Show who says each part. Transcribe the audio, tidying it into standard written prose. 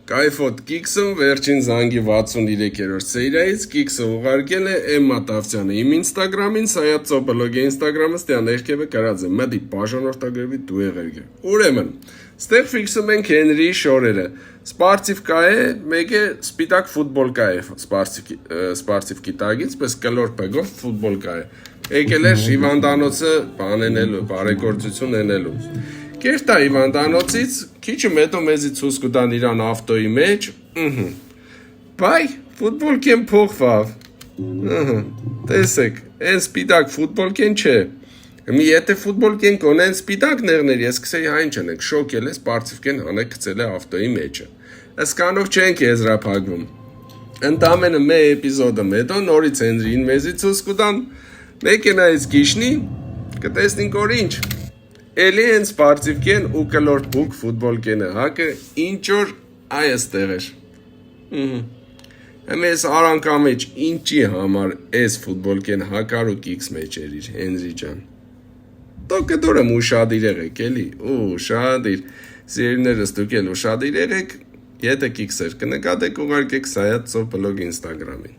Speaker 1: Կայֆոտ Կիքսը վերջին զանգի 63-րդ սերիայից Կիքսը ուղարկել է Էմմա Տավթյանը իմ ինստագրամին, Սայաթ բլոգի ինստագրամը ստյա ներքևը կրած է, մդի բաժանորդագրվի դու եղերգե։ Ուրեմն, ստեղ ֆիքսում ենք Հենրիի շորերը, սպարցիվ կա է, մեկ է սպիտակ ֆուտբոլ կա է, սպարցիվ կիտագից, պես կլոր պեգով ֆուտբոլ կա է, եկել էր հիվանդանոցը բանենելու, բարեգործություն ենելու։ Կերտա հիվանդանոցից, քիչը մետո մեզի ցույց կտան իրան ավտոյի մեջ, բայ ֆուտբոլ կեն փոխվավ, տեսեք, այն սպիտակ ֆուտբոլ կեն չէ, մի եթե ֆուտբոլ կեն կոնեն սպիտակ նեղներ, ես կսեի հայն չնեք, շոկել ես, պարցիվ կեն հանեք կծել է ավտոյի մեջը, ասկանով չենք եզրափակվում, ընդամենը մե էպիզոդը մետո, նորից Հենրիին մեզի ցույց կտան, մեկ է նայից գիշնի, կտեսնինք որ ինչ, Էլի են սպարցիվ կեն ու կլոր բուկ ֆուտբոլ կենը հակը ինչ-որ այստեղ էր։ Հեմես արանքա մեջ ինչի համար ես ֆուտբոլ կեն հակար ու կիքս մեջ էր իր Հենրի ջան։ Տո կտոր եմ ուշադիր եղեք էլի, ուշադիր, սիրելիներս դուք էլ ուշադիր եղեք, եթե կիքս էր կնկատեք ուղարկեք Սայաթ բլոգ ինստագրամին։